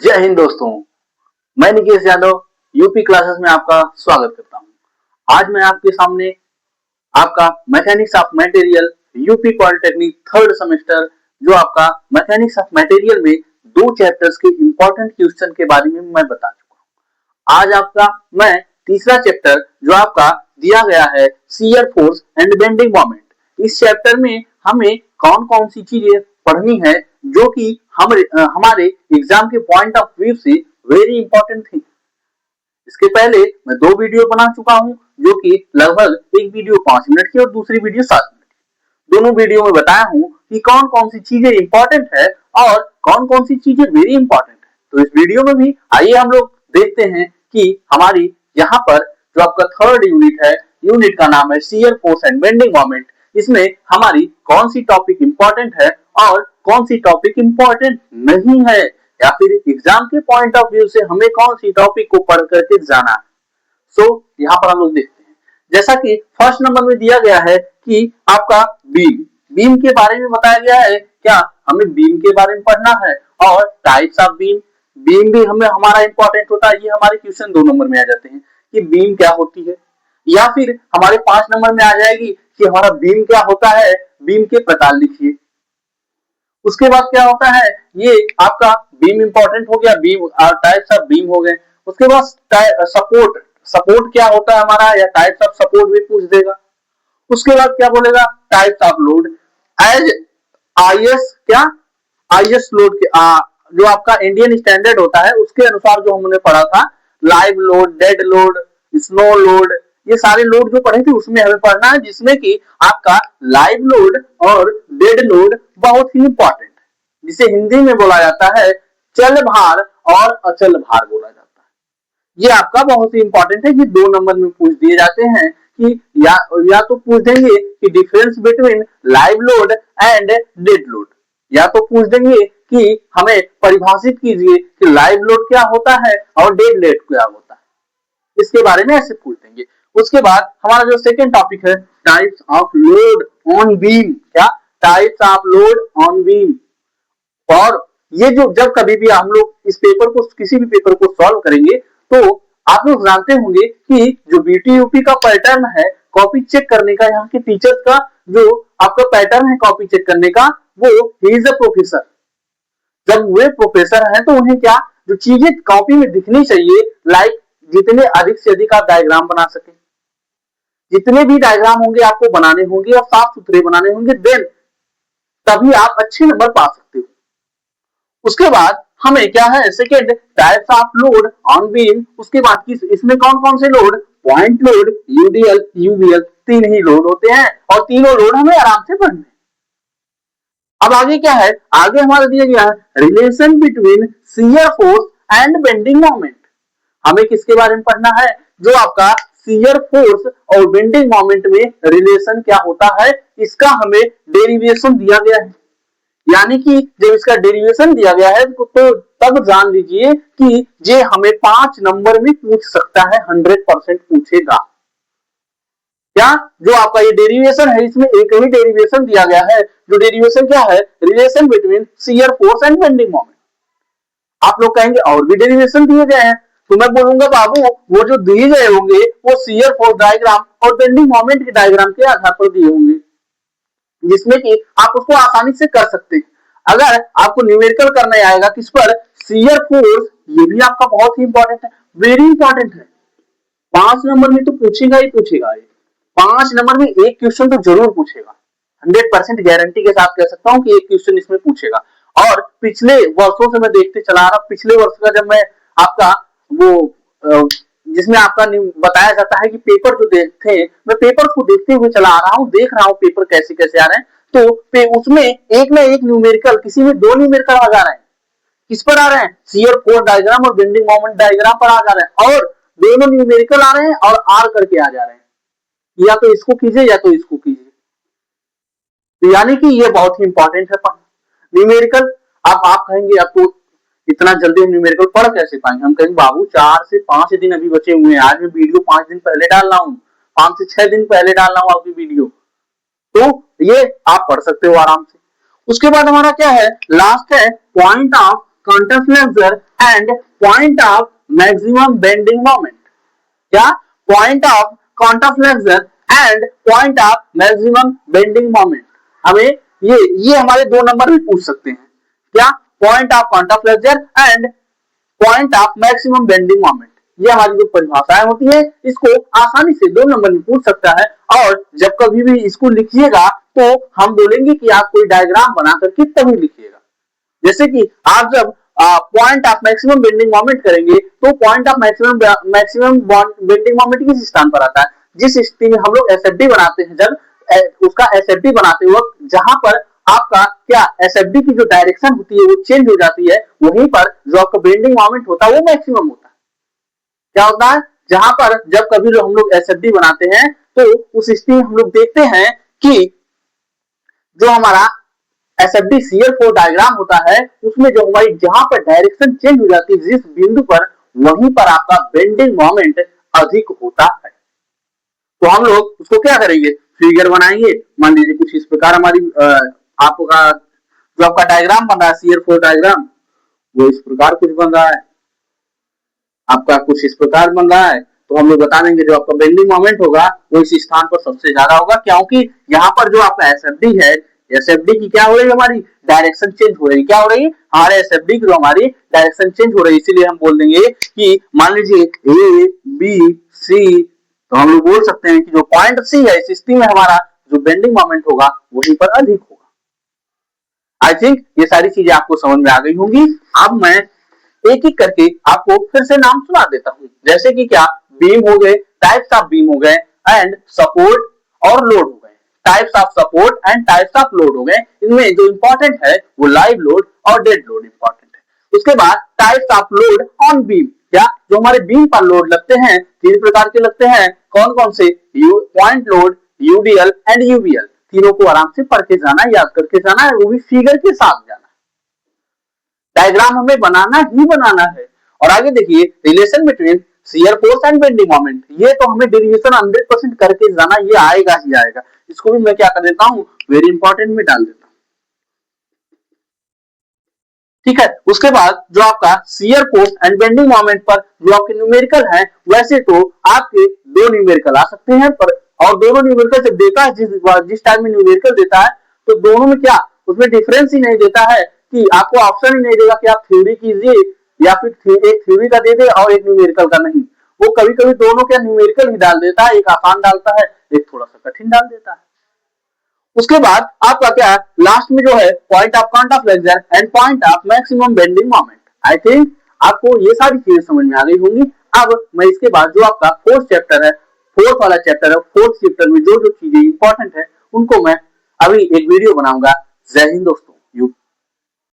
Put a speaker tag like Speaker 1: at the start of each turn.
Speaker 1: जय हिंद दोस्तों, मैं निकेश यादव यूपी क्लासेस में आपका स्वागत करता हूं। आज मैं आपके सामने आपका mechanics of material UP polytechnic third semester जो आपका मैकेनिक्स ऑफ मटेरियल में दो चैप्टर्स के इंपॉर्टेंट क्वेश्चन के बारे में मैं बता चुका हूं। आज आपका मैं तीसरा चैप्टर जो आपका दिया गया है shear force and bending moment, इस चैप्टर में हमें कौन कौन सी चीजें पढ़नी है जो कि हमारे एग्जाम के पॉइंट ऑफ व्यू से वेरी इंपॉर्टेंट थी। इसके पहले मैं दो वीडियो बना चुका हूं जो कि लगभग एक वीडियो 5 मिनट की और दूसरी वीडियो 7 मिनट की। दोनों वीडियो में बताया हूं कि कौन कौन सी चीजें इंपॉर्टेंट है और कौन कौन सी चीजें वेरी इंपॉर्टेंट है। तो इस वीडियो में भी आइए हम लोग देखते हैं कि हमारी यहाँ पर जो आपका थर्ड यूनिट है, यूनिट का नाम है shear force and bending moment. इसमें हमारी कौन सी टॉपिक इंपॉर्टेंट है और कौन सी टॉपिक इंपॉर्टेंट नहीं है, या फिर एग्जाम के पॉइंट ऑफ व्यू से हमें कौन सी टॉपिक को पढ़ करके जाना है। सो यहाँ पर हम लोग देखते हैं, जैसा कि फर्स्ट नंबर में दिया गया है कि आपका बीम के बारे में बताया गया है। क्या हमें बीम के बारे में पढ़ना है और टाइप्स ऑफ बीम भी हमें हमारा इंपॉर्टेंट होता है। ये हमारे क्वेश्चन 2 नंबर में आ जाते हैं कि बीम क्या होती है, या फिर हमारे 5 नंबर में आ जाएगी कि हमारा बीम क्या होता है, बीम के प्रकार लिखिए। उसके बाद क्या होता है, ये आपका बीम इंपॉर्टेंट हो गया, बीम और टाइप्स ऑफ बीम हो गए। उसके बाद सपोर्ट क्या होता है हमारा, या टाइप्स ऑफ सपोर्ट भी पूछ देगा। उसके बाद क्या बोलेगा, types of load as is, क्या आईएस लोड के जो आपका इंडियन स्टैंडर्ड होता है उसके अनुसार जो हमने पढ़ा था, live load, dead load, snow load, ये सारे लोड जो पढ़े थे उसमें हमें पढ़ना है, जिसमें कि आपका लाइव लोड और डेड लोड बहुत ही इंपॉर्टेंट है, जिसे हिंदी में बोला जाता है चल भार और अचल भार बोला जाता है। ये आपका बहुत ही इंपॉर्टेंट है। ये 2 नंबर में पूछ दिए जाते हैं कि या तो पूछ देंगे कि difference between live load and dead load, या तो पूछ देंगे कि हमें परिभाषित कीजिए कि लाइव लोड क्या होता है और डेड लोड क्या होता है। इसके बारे में ऐसे पूछ देंगे। उसके बाद हमारा जो सेकंड टॉपिक है, types of load on beam, क्या types of load on beam. और ये जो जब कभी भी हम लोग इस पेपर को, किसी भी पेपर को सॉल्व करेंगे, तो आप लोग जानते होंगे कि जो बीटी यूपी का पैटर्न है कॉपी चेक करने का, यहाँ के टीचर्स का जो आपका पैटर्न है कॉपी चेक करने का, वो ही इज अ प्रोफेसर। जब वे प्रोफेसर हैं तो उन्हें क्या, जो चीजें कॉपी में दिखनी चाहिए, लाइक जितने अधिक से अधिक आप डायग्राम बना सके, जितने भी डायग्राम होंगे आपको बनाने होंगे और साफ सुथरे बनाने होंगे, देन तभी आप अच्छे नंबर पा सकते हो। उसके बाद हमें क्या है, second types of load on beam. उसके बाद इसमें कौन कौन से load, point load, UDL, UVL, 3 ही लोड होते हैं और तीनों लोड हमें आराम से पढ़ने। अब आगे क्या है, आगे हमारा दिया गया है relation between shear force and bending moment. हमें किसके बारे में पढ़ना है, जो आपका शियर फोर्स और बेंडिंग मोमेंट में रिलेशन क्या होता है, इसका हमें डेरिवेशन दिया गया है। यानी कि जब इसका डेरिवेशन दिया गया है तो तब जान लीजिए कि ये हमें 5 नंबर में पूछ सकता है, 100% पूछेगा। क्या जो आपका ये डेरिवेशन है, इसमें एक ही डेरिवेशन दिया गया है, जो डेरिवेशन क्या है, relation between shear force and bending moment. आप लोग कहेंगे और भी डेरिवेशन दिए गए हैं, तो मैं बोलूंगा बाबू वो जो दिए गए होंगे वो शियर फोर्स डायग्राम और बेंडिंग मोमेंट के डायग्राम के आधार पर दिए होंगे, जिसमें कि आप उसको आसानी से कर सकते हैं। अगर आपको न्यूमेरिकल करना आएगा किस पर, शियर फोर्स, ये भी आपका बहुत ही इंपॉर्टेंट है, वेरी इंपॉर्टेंट है। 5 नंबर में तो पूछेगा ही पूछेगा। 5 नंबर में एक क्वेश्चन तो जरूर पूछेगा, 100% गारंटी के साथ कह सकता हूं कि एक क्वेश्चन इसमें पूछेगा। और पिछले वर्षों से मैं देखते चला रहा, पिछले वर्ष का जब मैं आपका वो जिसमें आपका बताया जाता है कि पेपर जो देखते हैं, मैं पेपर को देखते हुए चला आ रहा हूँ, देख रहा हूँ पेपर कैसे कैसे आ रहे हैं, तो उसमें एक ना एक न्यूमेरिकल, किसी में 2 न्यूमेरिकल आ जा रहे हैं। किस पर आ रहे हैं, शियर फोर्स डायग्राम और बेंडिंग मोमेंट डायग्राम पर आ जा रहे हैं, और दोनों न्यूमेरिकल आ रहे हैं और आर करके आ जा रहे हैं, या तो इसको कीजिए या तो इसको कीजिए। तो यानी कि ये बहुत ही इंपॉर्टेंट है न्यूमेरिकल। अब आप कहेंगे अब तो इतना जल्दी न्यूमेरिकल पढ़ कैसे पाएंगे, हम कहेंगे बाबू 4 से 5 दिन अभी बचे हुए हैं, आज मैं वीडियो 5 दिन पहले डाल रहा हूँ, 5 से 6 दिन पहले डाल रहा हूँ आपकी वीडियो, तो ये आप पढ़ सकते हो आराम से। उसके बाद हमारा क्या है, लास्ट है point of contraflexure and point of maximum bending moment. क्या? Point of contraflexure and point of maximum bending moment. हमें ये हमारे 2 नंबर भी पूछ सकते हैं। क्या? Point of contraflexure and point of maximum bending moment. ये हमारी जो परिभाषाएं होती है, इसको आसानी से 2 नंबर में पूछ सकता है। और जब कभी भी इसको लिखिएगा तो हम बोलेंगे कि आप कोई डायग्राम बना करके तभी लिखिएगा। जैसे कि आप जब point of maximum bending moment करेंगे तो point of maximum bending moment किस स्थान पर आता है? जिस स्थिति में हम लोग एसएफडी बनाते हैं, जब उसका एसएफडी बनाते वक्त जहां पर आपका क्या एसएफडी की जो डायरेक्शन होती है वो चेंज हो जाती है, वहीं पर जो आपका बेंडिंग मोमेंट होता है वो मैक्सिमम होता है। क्या होता है? जहां पर जब कभी हम लोग एसएफडी बनाते हैं तो उस स्थिति में हम लोग देखते हैं कि जो हमारा एसएफडी शियर फोर्स डायग्राम होता है, उसमें जो हमारी जहां पर डायरेक्शन चेंज हो जाती है जिस बिंदु पर, वहीं पर आपका बेंडिंग मोमेंट अधिक होता है। तो हम लोग उसको क्या करेंगे? फिगर बनाएंगे। मान लीजिए कुछ इस प्रकार हमारी आपका जो आपका डायग्राम बन रहा है, शियर फोर्स डायग्राम, वो इस प्रकार कुछ बन रहा है, आपका कुछ इस प्रकार बन रहा है। तो हम लोग बता देंगे जो आपका बेंडिंग मोमेंट होगा वो इस स्थान पर सबसे ज्यादा होगा, क्योंकि यहाँ पर जो आपका एसएफडी है, एसएफडी की क्या हो रही है? हमारी डायरेक्शन चेंज हो रही है। क्या हो रही है? हमारे एसएफडी की जो हमारी डायरेक्शन चेंज हो रही है, इसीलिए हम बोल देंगे कि मान लीजिए ए बी सी, तो हम लोग बोल सकते हैं कि जो पॉइंट सी है इस स्थिति में हमारा जो बेंडिंग मोमेंट होगा वहीं पर अधिक होगा। आई थिंक ये सारी चीजें आपको समझ में आ गई होंगी। अब मैं एक एक करके आपको फिर से नाम सुना देता हूं। जैसे कि क्या? बीम हो गए, टाइप्स ऑफ बीम हो गए, एंड सपोर्ट और लोड हो गए। Types of support and types of load हो गए। इनमें जो इंपॉर्टेंट है वो लाइव लोड और डेड लोड इंपॉर्टेंट है। उसके बाद types of load on beam. क्या? जो हमारे बीम पर लोड लगते हैं 3 प्रकार के लगते हैं। कौन कौन से? Point load, UDL and UVL. तीनों को आराम से पढ़ के जाना, याद करके जाना है, वो भी फिगर के साथ जाना। डायग्राम हमें बनाना ही बनाना है। और आगे देखिए relation between shear force and bending moment. ये तो हमें डेरिवेशन 100% करके जाना, ये आएगा ही आएगा। इसको भी मैं क्या कर देता हूं? वेरी इंपॉर्टेंट में डाल देता हूं। ठीक है। उसके बाद जो आपका shear force and bending moment पर जो आपके न्यूमेरिकल है, वैसे तो आपके 2 न्यूमेरिकल आ सकते हैं, पर और दोनों न्यूमेरिकल जब देता है, जिस टाइम में न्यूमेरिकल देता है तो दोनों में क्या उसमें डिफरेंस ही नहीं देता है कि आपको ऑप्शन ही नहीं देगा कि आप थ्योरी कीजिए या फिर एक थ्योरी का दे दे और एक न्यूमेरिकल का नहीं। वो कभी कभी दोनों के न्यूमेरिकल ही डाल देता है, एक आसान डालता है, एक थोड़ा सा कठिन डाल देता है। उसके बाद आपका क्या लास्ट में जो है point of contraflexure and point of maximum bending moment. I think आपको ये सारी चीजें समझ में आ गई होंगी। अब मैं इसके बाद जो आपका फोर्थ चैप्टर है, फोर्थ वाला चैप्टर है, फोर्थ चैप्टर में जो जो चीजें इंपॉर्टेंट है उनको मैं अभी एक वीडियो बनाऊंगा। जय हिंद दोस्तों।